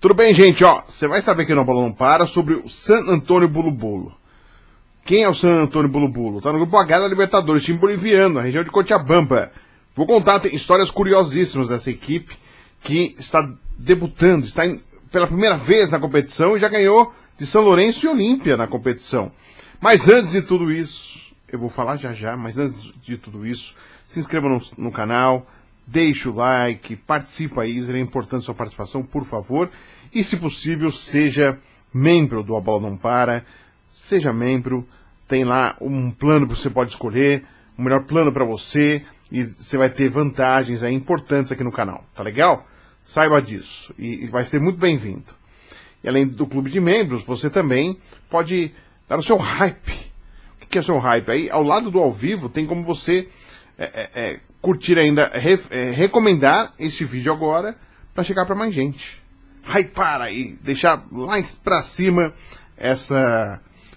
Tudo bem, gente? Ó, você vai saber aqui no Bola Não Para sobre o San Antonio Bulu Bulu. Quem é o San Antonio Bulu Bulu? Tá no grupo H da Libertadores, time boliviano, na região de Cochabamba. Vou contar histórias curiosíssimas dessa equipe que está debutando, pela primeira vez na competição e já ganhou de São Lourenço e Olímpia na competição. Mas antes de tudo isso, eu vou falar já, mas antes de tudo isso, se inscreva no canal, deixe o like, participa aí, é importante sua participação, por favor. E se possível, seja membro do A Bola Não Para, seja membro, tem lá um plano que você pode escolher, o melhor plano para você, e você vai ter vantagens aí importantes aqui no canal, tá legal? Saiba disso, e vai ser muito bem-vindo. E além do clube de membros, você também pode dar o seu hype. O que é o seu hype? Aí, ao lado do ao vivo, tem como você curtir ainda, recomendar esse vídeo agora para chegar para mais gente. Hypar aí, deixar lá pra cima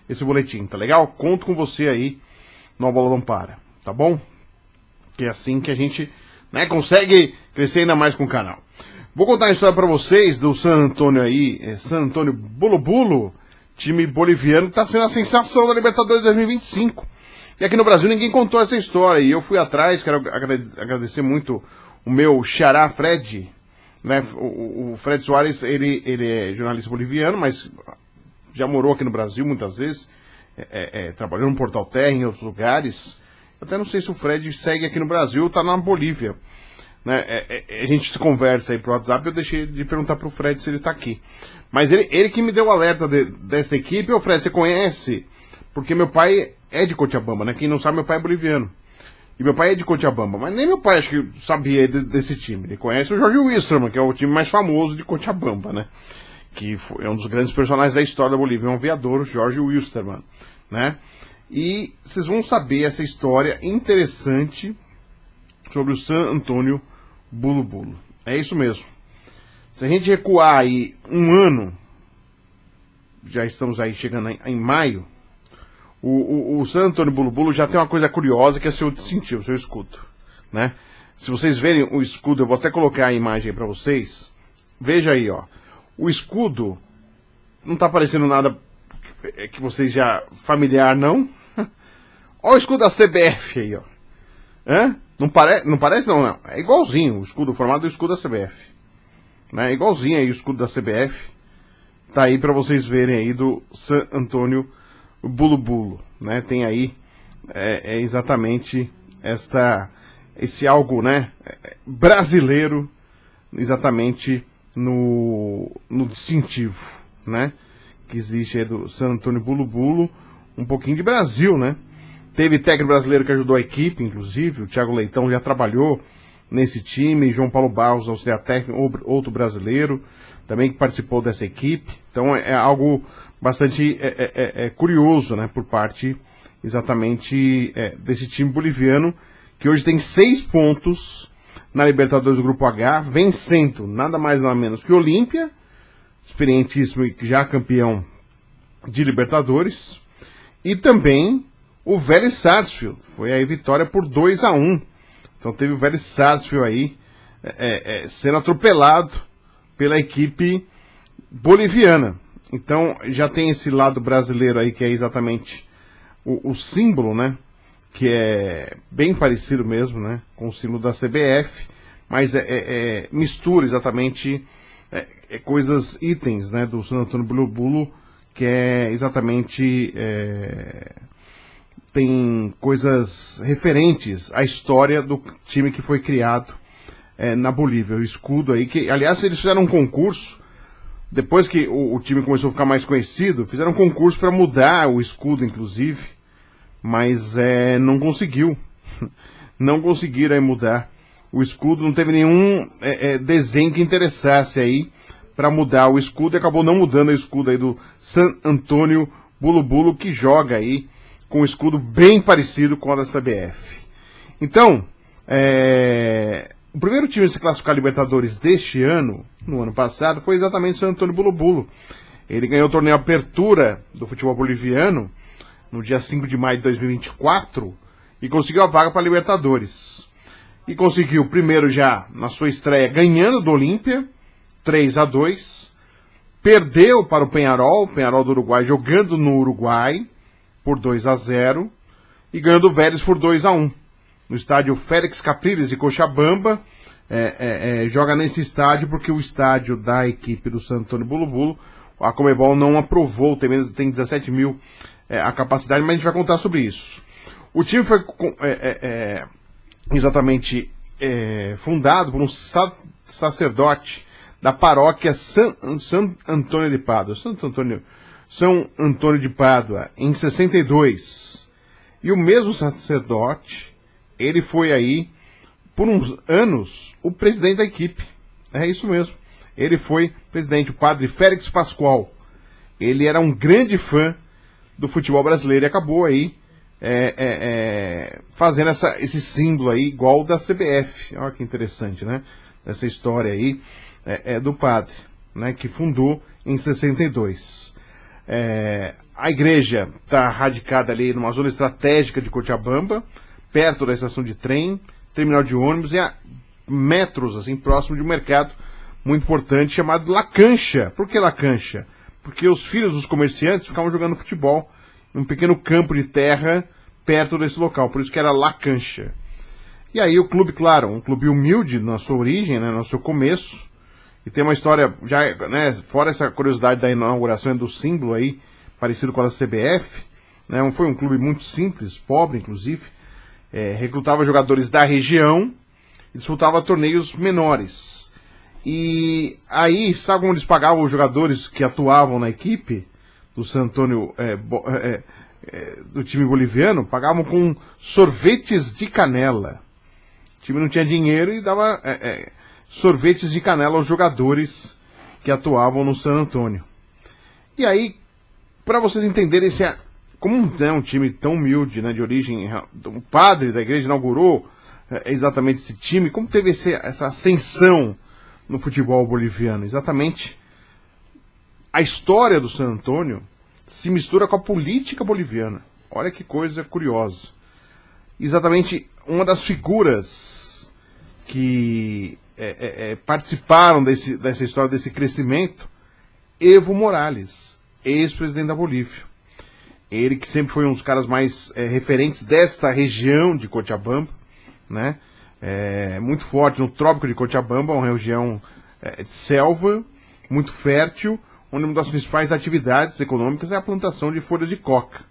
esse boletim, tá legal? Conto com você aí no A Bola Não Para, tá bom? Que é assim que a gente consegue crescer ainda mais com o canal. Vou contar a história para vocês do San Antonio aí, San Antonio Bulu Bulu, time boliviano que tá sendo a sensação da Libertadores 2025. E aqui no Brasil ninguém contou essa história, e eu fui atrás, quero agradecer muito o meu xará Fred, né? O Fred Soares, ele é jornalista boliviano, mas já morou aqui no Brasil muitas vezes, trabalhou no Portal Terra, em outros lugares. Até não sei se o Fred segue aqui no Brasil ou tá na Bolívia. Né? A gente se conversa aí pro WhatsApp, eu deixei de perguntar pro Fred se ele tá aqui. Mas ele que me deu o alerta desta equipe. Ô Fred, você conhece? Porque meu pai é de Cochabamba, né? Quem não sabe, meu pai é boliviano. E meu pai é de Cochabamba, mas nem meu pai acho que sabia desse time. Ele conhece o Jorge Wilstermann, que é o time mais famoso de Cochabamba, né? Que é um dos grandes personagens da história da Bolívia, é um aviador, o Jorge Wilstermann, né? E vocês vão saber essa história interessante sobre o San Antonio Bulu Bulu. É isso mesmo. Se a gente recuar aí um ano, já estamos aí chegando em maio, o San Antonio Bulu Bulu já tem uma coisa curiosa que é seu distintivo, seu escudo, né? Se vocês verem o escudo, eu vou até colocar a imagem aí pra vocês. Veja aí, ó. O escudo não tá parecendo nada que vocês já familiar, não? Olha o escudo da CBF aí, ó. Hã? Não parece não. É igualzinho o escudo, o formato do escudo da CBF. Né? É igualzinho aí o escudo da CBF. Tá aí pra vocês verem aí do San Antonio Bulu Bulu, né? Tem aí exatamente esse algo, né? Brasileiro, exatamente no distintivo, né? Que existe aí do San Antonio Bulu Bulu, um pouquinho de Brasil, né? Teve técnico brasileiro que ajudou a equipe, inclusive, o Thiago Leitão já trabalhou nesse time, João Paulo Barros, auxiliar técnico, outro brasileiro, também que participou dessa equipe. Então é algo bastante curioso, né, por parte exatamente desse time boliviano, que hoje tem 6 pontos na Libertadores do Grupo H, vencendo nada mais nada menos que o Olímpia, experientíssimo e já campeão de Libertadores, e também o Vélez Sarsfield. Foi aí vitória por 2-1. Então teve o Vélez Sarsfield aí sendo atropelado pela equipe boliviana. Então já tem esse lado brasileiro aí, que é exatamente o símbolo, né? Que é bem parecido mesmo, né? Com o símbolo da CBF, mas mistura exatamente coisas, itens, né? Do San Antonio Bulu Bulu, que é exatamente tem coisas referentes à história do time que foi criado na Bolívia, o escudo aí, que aliás eles fizeram um concurso, depois que o time começou a ficar mais conhecido, fizeram um concurso para mudar o escudo, inclusive, mas não conseguiu, não conseguiram mudar o escudo, não teve nenhum desenho que interessasse aí para mudar o escudo, e acabou não mudando o escudo aí do San Antonio Bulu Bulu, que joga aí com um escudo bem parecido com o da CBF. Então, o primeiro time a se classificar a Libertadores deste ano, no ano passado, foi exatamente o San Antonio Bulu Bulu. Ele ganhou o torneio Apertura do futebol boliviano no dia 5 de maio de 2024 e conseguiu a vaga para a Libertadores. E conseguiu primeiro já na sua estreia ganhando do Olímpia, 3-2. perdeu para o Peñarol do Uruguai, jogando no Uruguai, por 2-0, e ganhando o Vélez por 2-1. No estádio Félix Capriles de Cochabamba, joga nesse estádio porque o estádio da equipe do San Antonio Bulu Bulu, a Conmebol não aprovou, tem 17 mil a capacidade, mas a gente vai contar sobre isso. O time foi exatamente fundado por um sacerdote da paróquia São Antônio de Pádua, São Antônio de Pádua, em 62. E o mesmo sacerdote, ele foi aí, por uns anos, o presidente da equipe. É isso mesmo. Ele foi presidente, o padre Félix Pascoal. Ele era um grande fã do futebol brasileiro e acabou aí fazendo esse símbolo aí, igual o da CBF. Olha que interessante, né? Essa história aí do padre, né? Que fundou em 62. A igreja está radicada ali numa zona estratégica de Cochabamba, perto da estação de trem, terminal de ônibus, e a metros, assim, próximo de um mercado muito importante chamado La Cancha. Por que La Cancha? Porque os filhos dos comerciantes ficavam jogando futebol em um pequeno campo de terra perto desse local, por isso que era La Cancha. E aí o clube, claro, um clube humilde na sua origem, né, no seu começo, e tem uma história, já, né, fora essa curiosidade da inauguração do símbolo aí, parecido com a da CBF, né, foi um clube muito simples, pobre inclusive, recrutava jogadores da região e disputava torneios menores. E aí, sabe como eles pagavam os jogadores que atuavam na equipe do San Antonio, do time boliviano? Pagavam com sorvetes de canela. O time não tinha dinheiro e dava sorvetes de canela aos jogadores que atuavam no San Antonio. E aí, para vocês entenderem como um time tão humilde, né, de origem, o padre da igreja inaugurou exatamente esse time, como teve essa ascensão no futebol boliviano. Exatamente, a história do San Antonio se mistura com a política boliviana. Olha que coisa curiosa. Exatamente, uma das figuras que participaram dessa história, desse crescimento, Evo Morales, ex-presidente da Bolívia. Ele que sempre foi um dos caras mais referentes desta região de Cochabamba, né? Muito forte no trópico de Cochabamba, uma região de selva, muito fértil, onde uma das principais atividades econômicas é a plantação de folhas de coca.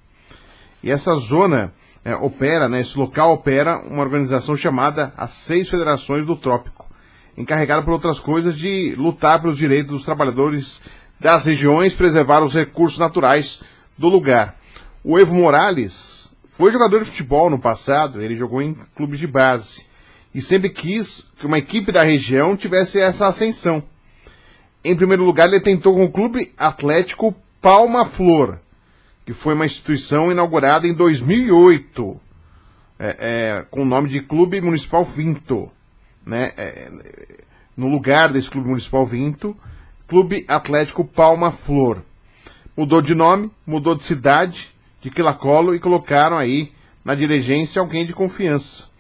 E essa zona opera, né, esse local opera uma organização chamada as 6 Federações do Trópico, encarregada por outras coisas de lutar pelos direitos dos trabalhadores das regiões, preservar os recursos naturais do lugar. O Evo Morales foi jogador de futebol no passado, ele jogou em clubes de base e sempre quis que uma equipe da região tivesse essa ascensão. Em primeiro lugar, ele tentou com o Clube Atlético Palma Flor, que foi uma instituição inaugurada em 2008, com o nome de Clube Municipal Vinto, né? No lugar desse Clube Municipal Vinto, Clube Atlético Palma Flor. Mudou de nome, mudou de cidade, de Quilacolo, e colocaram aí na dirigência alguém de confiança.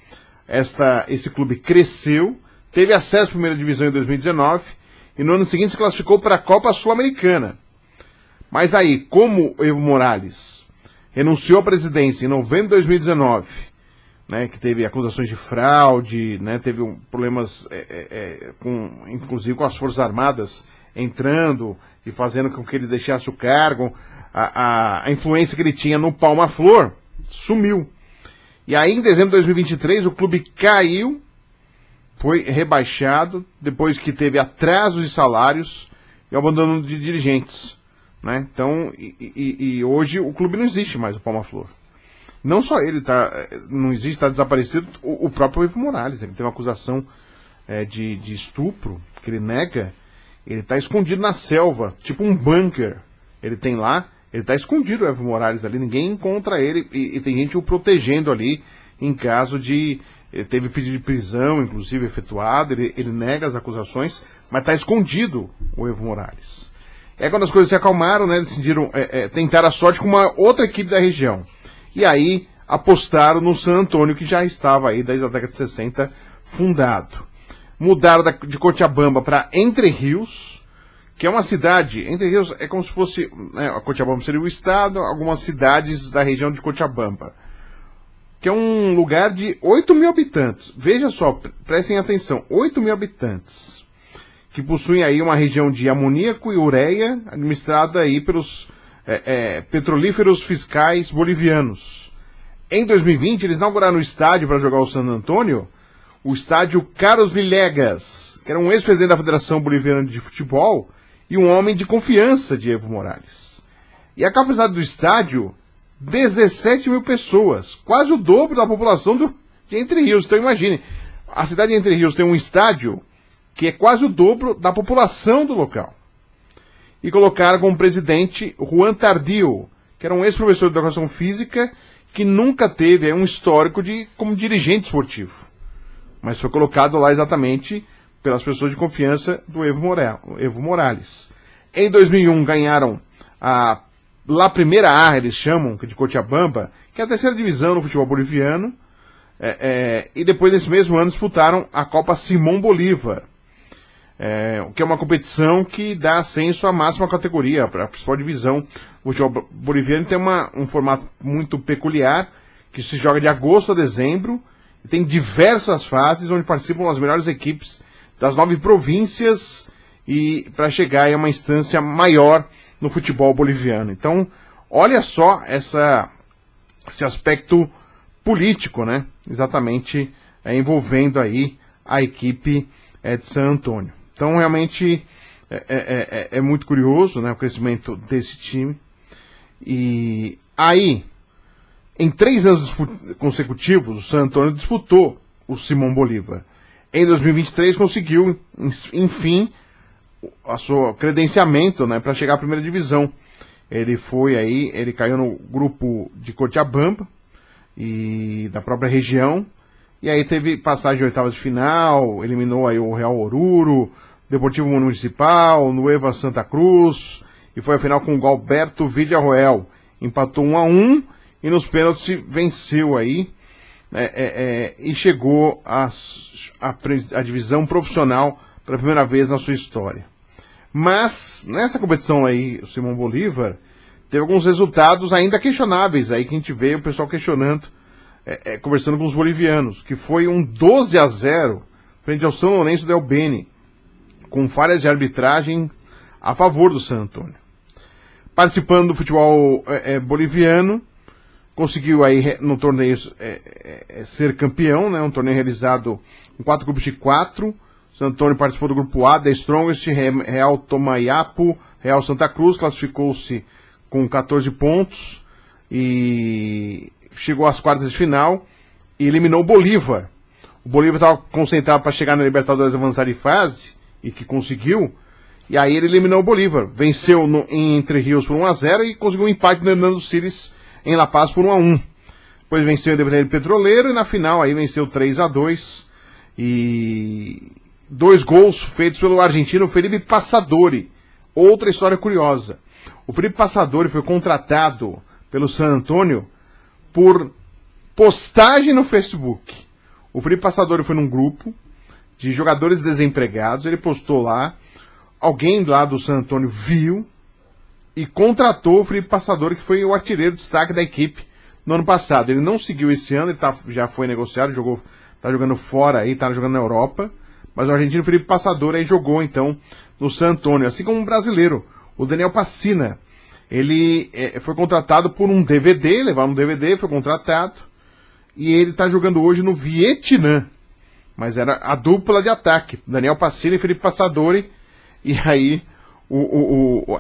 Esse clube cresceu, teve acesso à primeira divisão em 2019 e no ano seguinte se classificou para a Copa Sul-Americana. Mas aí, como o Evo Morales renunciou à presidência em novembro de 2019, né, que teve acusações de fraude, né, teve problemas inclusive com as Forças Armadas entrando e fazendo com que ele deixasse o cargo, a influência que ele tinha no Palma Flor sumiu. E aí, em dezembro de 2023, o clube caiu, foi rebaixado, depois que teve atrasos de salários e abandono de dirigentes, né? Então, e hoje o clube não existe mais, o Palma Flor. Não só ele não existe, está desaparecido, o próprio Evo Morales, ele tem uma acusação de estupro, que ele nega, ele está escondido na selva, tipo um bunker, ele tem lá. Ele está escondido, o Evo Morales, ali, ninguém encontra ele, e tem gente o protegendo ali, em caso de... Ele teve pedido de prisão, inclusive, efetuado, ele nega as acusações, mas está escondido o Evo Morales. É quando as coisas se acalmaram, né, decidiram tentar a sorte com uma outra equipe da região. E aí, apostaram no San Antonio, que já estava aí, desde a década de 60, fundado. Mudaram de Cochabamba para Entre Rios, que é uma cidade, Entre Rios é como se fosse, né, a Cochabamba seria o estado, algumas cidades da região de Cochabamba, que é um lugar de 8 mil habitantes. Veja só, prestem atenção, 8 mil habitantes, que possuem aí uma região de amoníaco e ureia, administrada aí pelos petrolíferos fiscais bolivianos. Em 2020, eles inauguraram o estádio para jogar o San Antonio, o estádio Carlos Villegas, que era um ex-presidente da Federação Boliviana de Futebol e um homem de confiança de Evo Morales. E a capacidade do estádio, 17 mil pessoas, quase o dobro da população de Entre Rios. Então imagine, a cidade de Entre Rios tem um estádio que é quase o dobro da população do local. E colocaram como presidente Juan Tardio, que era um ex-professor de educação física que nunca teve um histórico como dirigente esportivo. Mas foi colocado lá exatamente pelas pessoas de confiança do Evo Morales. Em 2001 ganharam a La Primera A, eles chamam, de Cochabamba, que é a terceira divisão no futebol boliviano, e depois desse mesmo ano disputaram a Copa Simón Bolívar, que é uma competição que dá ascenso à máxima categoria, para a principal divisão. O futebol boliviano tem um formato muito peculiar, que se joga de agosto a dezembro, e tem diversas fases onde participam as melhores equipes das 9 províncias e para chegar a uma instância maior no futebol boliviano. Então, olha só esse aspecto político, né? Exatamente envolvendo aí a equipe de San Antonio. Então, realmente é muito curioso, né, o crescimento desse time. E aí, em 3 anos consecutivos, o San Antonio disputou o Simón Bolívar. Em 2023 conseguiu, enfim, o seu credenciamento, né, para chegar à primeira divisão. Ele caiu no grupo de Cochabamba e da própria região, e aí teve passagem de oitavas de final, eliminou aí o Real Oruro, Deportivo Municipal, Nueva Santa Cruz, e foi a final com o Galberto Villarroel. Empatou 1-1 e nos pênaltis venceu aí, e chegou à divisão profissional pela primeira vez na sua história. Mas, nessa competição aí, o Simón Bolívar, teve alguns resultados ainda questionáveis aí, que a gente vê o pessoal questionando, conversando com os bolivianos, que foi um 12-0 frente ao São Lourenço del Beni, com falhas de arbitragem a favor do San Antonio. Participando do futebol boliviano, conseguiu aí no torneio ser campeão, né? Um torneio realizado com 4 grupos de 4. San Antonio participou do grupo A, The Strongest, Real Tomayapo, Real Santa Cruz, classificou-se com 14 pontos e chegou às quartas de final e eliminou o Bolívar. O Bolívar estava concentrado para chegar na Libertadores avançar de fase, e que conseguiu, e aí ele eliminou o Bolívar. Venceu em Entre Rios por 1-0 e conseguiu um empate no Hernando Siles em La Paz por 1-1. Depois venceu o Independente Petroleiro e na final aí venceu 3-2 e 2 gols feitos pelo argentino Felipe Passadori. Outra história curiosa. O Felipe Passadori foi contratado pelo San Antonio por postagem no Facebook. O Felipe Passadori foi num grupo de jogadores desempregados, ele postou lá, alguém lá do San Antonio viu e contratou o Felipe Passadori, que foi o artilheiro de destaque da equipe no ano passado. Ele não seguiu esse ano, ele já foi negociado, tá jogando fora aí, tá jogando na Europa, mas o argentino Felipe Passadori aí jogou então no San Antonio, assim como um brasileiro, o Daniel Passina. Ele foi contratado por um DVD, levaram um DVD, foi contratado, e ele tá jogando hoje no Vietnã. Mas era a dupla de ataque, Daniel Passina e Felipe Passadori, e aí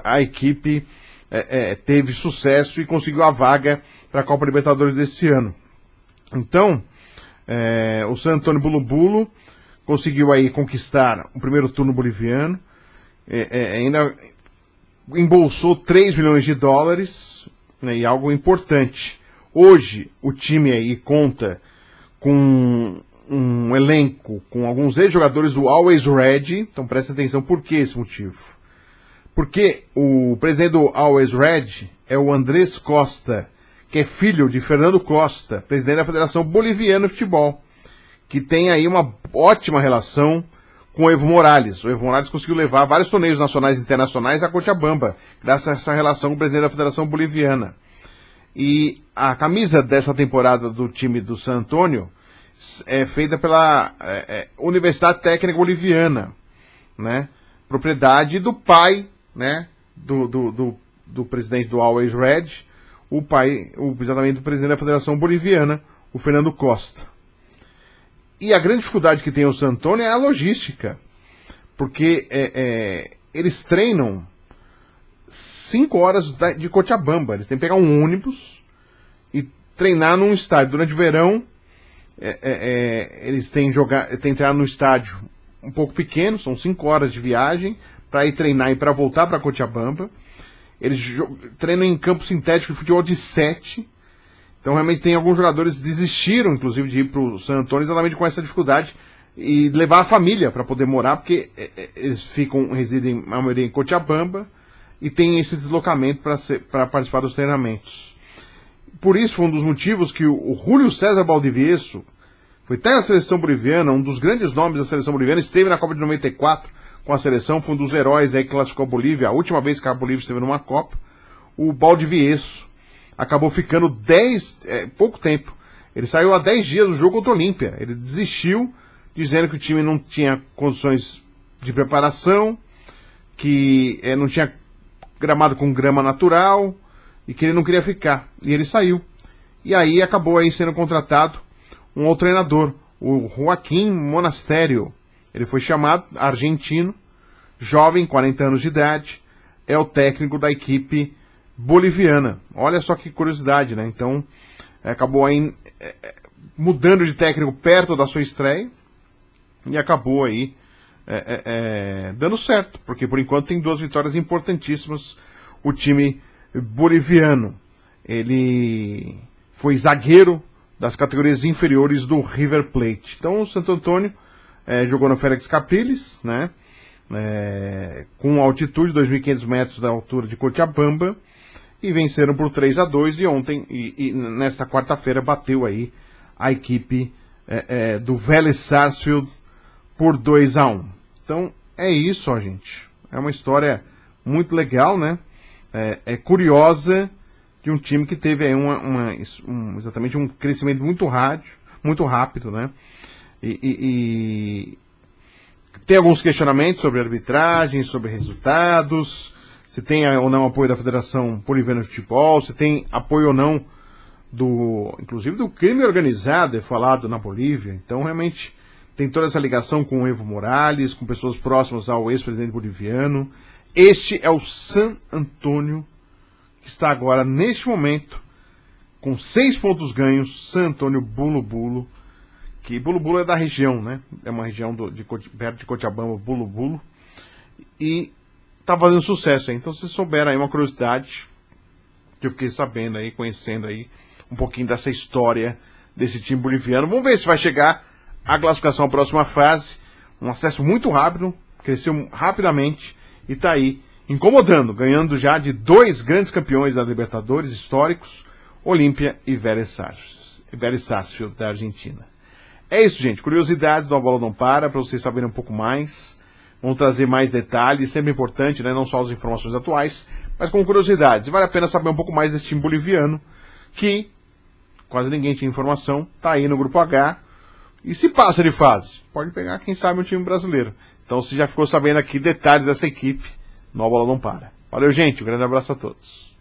a equipe teve sucesso e conseguiu a vaga para a Copa Libertadores desse ano. Então, o San Antonio Bulu conseguiu aí conquistar o primeiro turno boliviano, ainda embolsou 3 milhões de dólares, né, e algo importante. Hoje o time aí conta com um elenco com alguns ex-jogadores do Always Red. Então presta atenção, por que esse motivo? Porque o presidente do Always Red é o Andrés Costa, que é filho de Fernando Costa, presidente da Federação Boliviana de Futebol, que tem aí uma ótima relação com o Evo Morales. O Evo Morales conseguiu levar vários torneios nacionais e internacionais a Cochabamba, graças a essa relação com o presidente da Federação Boliviana. E a camisa dessa temporada do time do San Antonio é feita pela Universidade Técnica Boliviana, né? Propriedade do pai, né? Do presidente do Always Red, exatamente do presidente da Federação Boliviana, o Fernando Costa. E a grande dificuldade que tem o San Antonio é a logística, porque eles treinam 5 horas de Cochabamba, eles têm que pegar um ônibus e treinar num estádio. Durante o verão, eles têm que entrar no estádio um pouco pequeno, são 5 horas de viagem, para ir treinar e para voltar para Cochabamba. Eles treinam em campo sintético de futebol de 7. Então, realmente, tem alguns jogadores que desistiram, inclusive, de ir para o San Antonio exatamente com essa dificuldade e levar a família para poder morar, porque eles residem, a maioria, em Cochabamba e tem esse deslocamento para participar dos treinamentos. Por isso, foi um dos motivos que o Júlio César Valdivieso foi até a seleção boliviana, um dos grandes nomes da seleção boliviana, esteve na Copa de 94 com a seleção, foi um dos heróis aí que classificou a Bolívia, a última vez que a Bolívia esteve numa Copa. O Valdivieso acabou ficando pouco tempo. Ele saiu há 10 dias do jogo contra o Olímpia. Ele desistiu, dizendo que o time não tinha condições de preparação, que não tinha gramado com grama natural e que ele não queria ficar. E ele saiu. E aí acabou aí sendo contratado um outro treinador, o Joaquim Monastério. Ele foi chamado, argentino, jovem, 40 anos de idade, é o técnico da equipe boliviana. Olha só que curiosidade, né? Então, acabou aí mudando de técnico perto da sua estreia e acabou aí dando certo, porque por enquanto tem 2 vitórias importantíssimas o time boliviano. Ele foi zagueiro das categorias inferiores do River Plate. Então o Santo Antônio jogou no Félix Capriles, né? Com altitude, 2.500 metros da altura de Cochabamba, e venceram por 3-2, e ontem, e nesta quarta-feira, bateu aí a equipe do Vélez Sarsfield por 2-1. Então, é isso, ó, gente. É uma história muito legal, né? Curiosa, de um time que teve aí exatamente um crescimento muito rápido, né? E tem alguns questionamentos sobre arbitragem, sobre resultados, se tem ou não apoio da Federação Boliviana de Futebol, se tem apoio ou não inclusive do crime organizado, falado na Bolívia. Então, realmente, tem toda essa ligação com o Evo Morales, com pessoas próximas ao ex-presidente boliviano. Este é o San Antonio, que está agora, neste momento, com 6 pontos ganhos, San Antonio Bulu Bulu, que Bulu Bulu é da região, né? É uma região perto de Cochabamba, Bulu Bulu, e tá fazendo sucesso aí. Então, se souberam aí uma curiosidade, que eu fiquei sabendo aí, conhecendo aí um pouquinho dessa história desse time boliviano. Vamos ver se vai chegar a classificação à próxima fase. Um acesso muito rápido, cresceu rapidamente e tá aí incomodando, ganhando já de 2 grandes campeões da Libertadores históricos, Olímpia e Vélez Sarsfield da Argentina. É isso, gente. Curiosidades do A Bola Não Para vocês saberem um pouco mais. Vamos trazer mais detalhes, sempre importante, né? Não só as informações atuais, mas com curiosidades. Vale a pena saber um pouco mais desse time boliviano, que quase ninguém tinha informação, tá aí no Grupo H. E se passa de fase, pode pegar, quem sabe, um time brasileiro. Então você já ficou sabendo aqui detalhes dessa equipe no A Bola Não Para. Valeu, gente. Um grande abraço a todos.